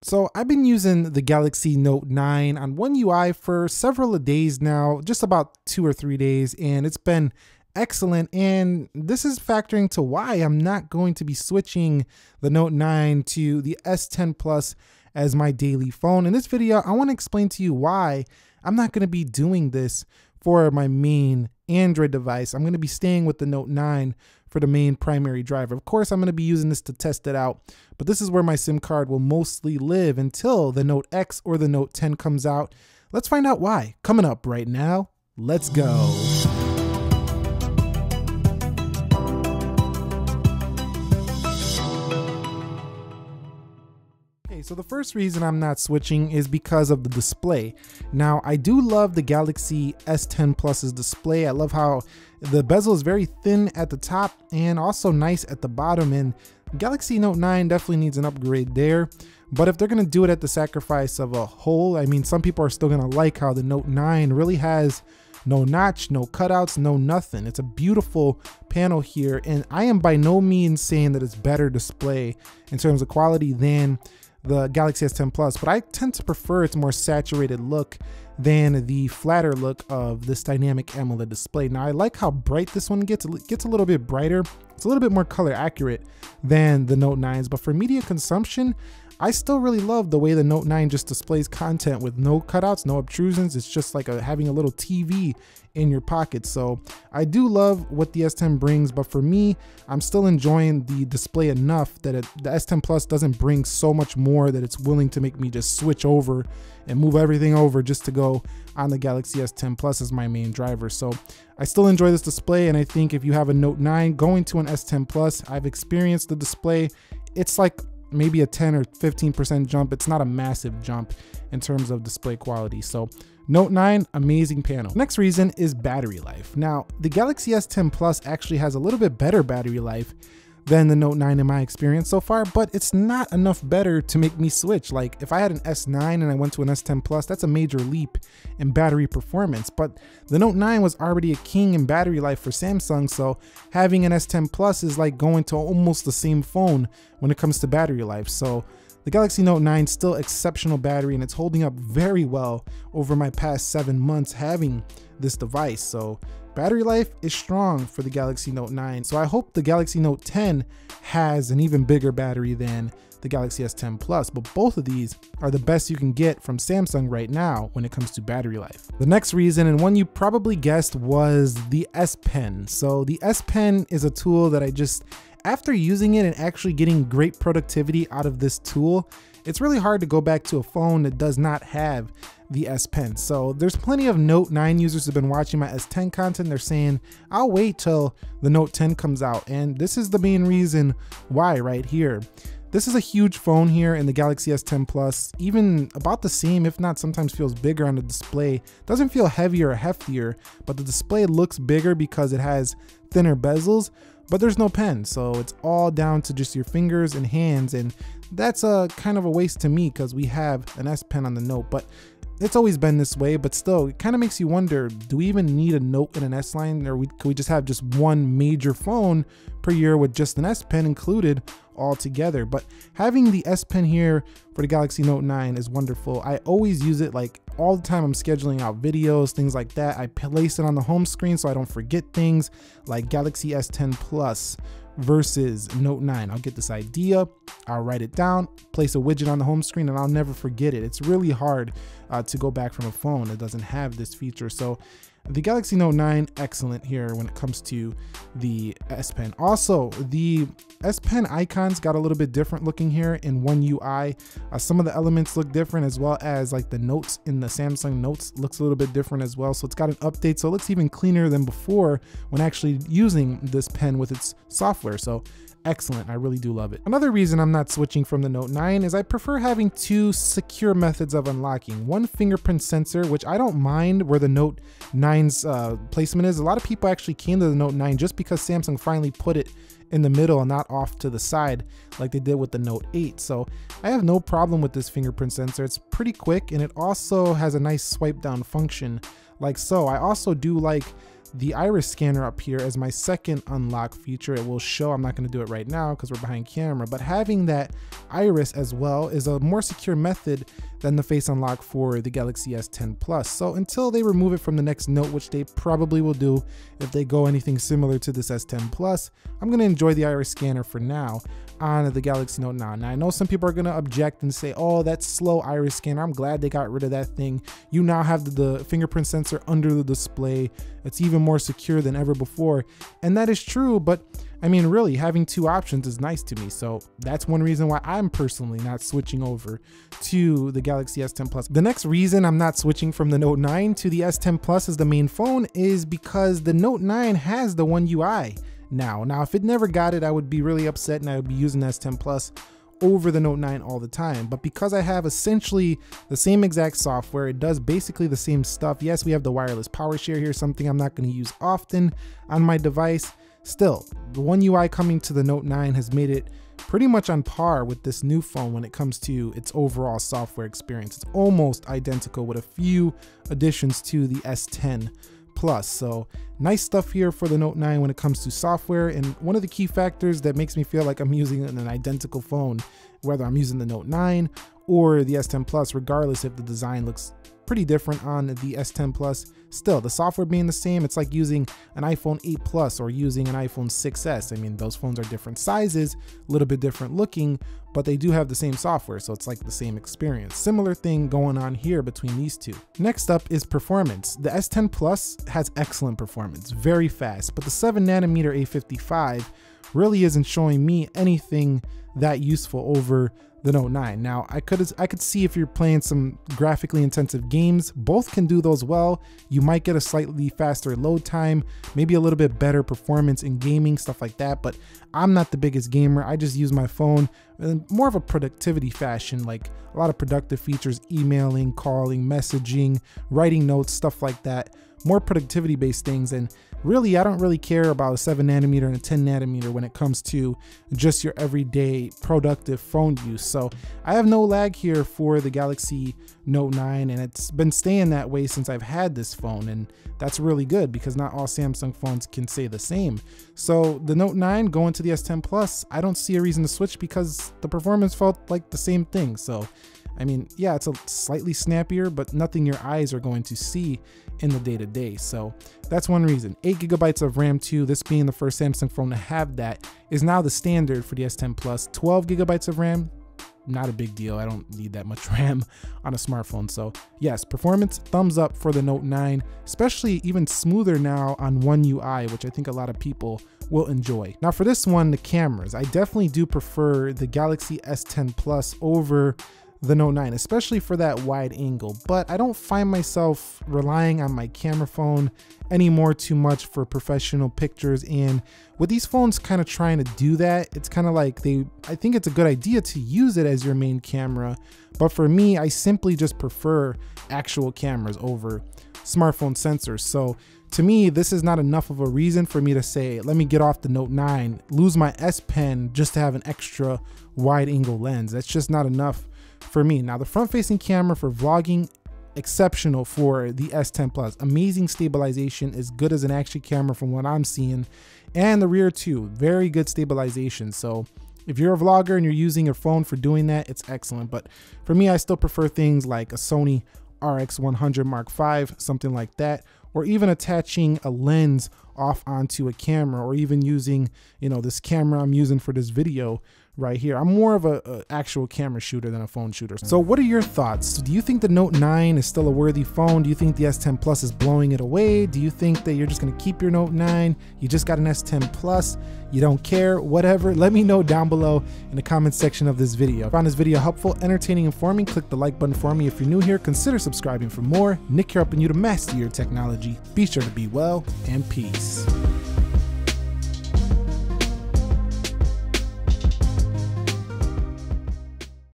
So I've been using the Galaxy Note 9 on One UI for several days now, just about 2 or 3 days, and it's been excellent. And this is factoring to why I'm not going to be switching the Note 9 to the S10 Plus as my daily phone. In this video, I want to explain to you why I'm not going to be doing this for my main Android device. I'm going to be staying with the Note 9 for the main primary driver. Of course, I'm going to be using this to test it out, but this is where my SIM card will mostly live until the Note X or the Note 10 comes out. Let's find out why. Coming up right now, let's go. So the first reason I'm not switching is because of the display. Now, I do love the Galaxy S10 Plus's display. I love how the bezel is very thin at the top and also nice at the bottom, and Galaxy Note 9 definitely needs an upgrade there. But if they're gonna do it at the sacrifice of a hole, I mean, some people are still gonna like how the Note 9 really has no notch, no cutouts, no nothing. It's a beautiful panel here, and I am by no means saying that it's better display in terms of quality than the Galaxy S10 Plus, but I tend to prefer its more saturated look than the flatter look of this dynamic AMOLED display. Now, I like how bright this one gets. It gets a little bit brighter. It's a little bit more color accurate than the Note 9s, but for media consumption, I still really love the way the Note 9 just displays content with no cutouts, no obtrusions. It's just like having a little TV in your pocket. So I do love what the S10 brings, but for me, I'm still enjoying the display enough that the S10 Plus doesn't bring so much more that it's willing to make me just switch over and move everything over just to go on the Galaxy S10 Plus as my main driver. So I still enjoy this display, and I think if you have a Note 9 going to an S10 Plus, I've experienced the display. It's like maybe a 10 or 15% jump. It's not a massive jump in terms of display quality. So Note 9, amazing panel. Next reason is battery life. Now, the Galaxy S10 Plus actually has a little bit better battery life than the Note 9 in my experience so far, but it's not enough better to make me switch. Like if I had an S9 and I went to an S10 Plus, that's a major leap in battery performance, but the Note 9 was already a king in battery life for Samsung, so having an S10 Plus is like going to almost the same phone when it comes to battery life. So the Galaxy Note 9 still exceptional battery, and it's holding up very well over my past 7 months having this device. So battery life is strong for the Galaxy Note 9. So I hope the Galaxy Note 10 has an even bigger battery than the Galaxy S10 Plus, but both of these are the best you can get from Samsung right now when it comes to battery life. The next reason, and one you probably guessed, was the S Pen. So the S Pen is a tool that after using it and actually getting great productivity out of this tool, it's really hard to go back to a phone that does not have the S Pen. So there's plenty of Note 9 users who've been watching my S10 content. They're saying, I'll wait till the Note 10 comes out. And this is the main reason why right here. This is a huge phone here in the Galaxy S10 Plus, even about the same, if not sometimes feels bigger on the display. Doesn't feel heavier or heftier, but the display looks bigger because it has thinner bezels, but there's no pen. So it's all down to just your fingers and hands. And that's a kind of a waste to me because we have an S Pen on the Note, but it's always been this way. But still, it kind of makes you wonder, do we even need a Note and an S line, or could we just have just one major phone per year with just an S Pen included all together? But having the S Pen here for the Galaxy Note 9 is wonderful. I always use it like all the time. I'm scheduling out videos, things like that. I place it on the home screen so I don't forget things like Galaxy S10 Plus versus Note 9. I'll get this idea, I'll write it down, place a widget on the home screen, and I'll never forget it. It's really hard to go back from a phone that doesn't have this feature. So the Galaxy Note 9, excellent here when it comes to the S Pen. Also, the S Pen icons got a little bit different looking here in One UI. Some of the elements look different, as well as like the notes in the Samsung Notes looks a little bit different as well. So it's got an update, so it looks even cleaner than before when actually using this pen with its software. So excellent, I really do love it. Another reason I'm not switching from the Note 9 is I prefer having two secure methods of unlocking. One, fingerprint sensor, which I don't mind where the Note 9's placement is. A lot of people actually came to the Note 9 just because Samsung finally put it in the middle and not off to the side like they did with the Note 8. So I have no problem with this fingerprint sensor. It's pretty quick, and it also has a nice swipe down function like so. I also do like the iris scanner up here as my second unlock feature. It will show, I'm not going to do it right now because we're behind camera, but having that iris as well is a more secure method than the face unlock for the Galaxy S10 Plus. So until they remove it from the next Note, which they probably will do if they go anything similar to this S10 Plus, I'm going to enjoy the iris scanner for now on the Galaxy Note 9. Now I know some people are going to object and say, oh, that's slow iris scanner. I'm glad they got rid of that thing. You now have the fingerprint sensor under the display. It's even more secure than ever before. And that is true, but I mean, really, having two options is nice to me. So that's one reason why I'm personally not switching over to the Galaxy S10 Plus. The next reason I'm not switching from the Note 9 to the S10 Plus as the main phone is because the Note 9 has the One UI now. Now, if it never got it, I would be really upset and I would be using the S10 Plus over the Note 9 all the time. But because I have essentially the same exact software, it does basically the same stuff. Yes, we have the wireless power share here, something I'm not going to use often on my device. Still, the One UI coming to the Note 9 has made it pretty much on par with this new phone when it comes to its overall software experience. It's almost identical with a few additions to the S10 Plus. So nice stuff here for the Note 9 when it comes to software. And one of the key factors that makes me feel like I'm using an identical phone, whether I'm using the Note 9 or the S10 Plus, regardless if the design looks pretty different on the S10 Plus, still the software being the same, it's like using an iPhone 8 Plus or using an iPhone 6s. I mean, those phones are different sizes, a little bit different looking, but they do have the same software, so it's like the same experience. Similar thing going on here between these two. Next up is performance. The S10 Plus has excellent performance, very fast, but the 7nm A55 really isn't showing me anything that useful over the Note 9. Now, I could see if you're playing some graphically intensive games, both can do those well. You might get a slightly faster load time, maybe a little bit better performance in gaming, stuff like that, but I'm not the biggest gamer. I just use my phone in more of a productivity fashion, like a lot of productive features, emailing, calling, messaging, writing notes, stuff like that. More productivity based things. And really, I don't really care about a 7nm and a 10nm when it comes to just your everyday productive phone use. So I have no lag here for the Galaxy Note 9, and it's been staying that way since I've had this phone, and that's really good because not all Samsung phones can say the same. So the Note 9 going to the S10 Plus, I don't see a reason to switch because the performance felt like the same thing. So I mean, yeah, it's a slightly snappier, but nothing your eyes are going to see in the day-to-day. So that's one reason. 8 GB of RAM too, this being the first Samsung phone to have that, is now the standard for the S10 Plus. 12 GB of RAM, not a big deal. I don't need that much RAM on a smartphone. So yes, performance, thumbs up for the Note 9, especially even smoother now on One UI, which I think a lot of people will enjoy. Now for this one, the cameras. I definitely do prefer the Galaxy S10 Plus over the Note 9, especially for that wide angle, but I don't find myself relying on my camera phone anymore too much for professional pictures. And with these phones kind of trying to do that, it's kind of like I think it's a good idea to use it as your main camera, but for me, I simply just prefer actual cameras over smartphone sensors. So to me, this is not enough of a reason for me to say, let me get off the Note 9, lose my S Pen just to have an extra wide angle lens. That's just not enough for me. Now the front facing camera for vlogging, exceptional for the S10 Plus. Amazing stabilization, as good as an action camera from what I'm seeing. And the rear too, very good stabilization. So if you're a vlogger and you're using your phone for doing that, it's excellent. But for me, I still prefer things like a Sony RX100 Mark V, something like that, or even attaching a lens off onto a camera, or even using, you know, this camera I'm using for this video right here. I'm more of a actual camera shooter than a phone shooter. So what are your thoughts? Do you think the Note 9 is still a worthy phone? Do you think the S10 Plus is blowing it away? Do you think that you're just gonna keep your Note 9? You just got an S10 Plus, you don't care, whatever? Let me know down below in the comment section of this video. If you found this video helpful, entertaining, informing, click the like button for me. If you're new here, consider subscribing for more. Nick here helping you to master your technology. Be sure to be well, and peace.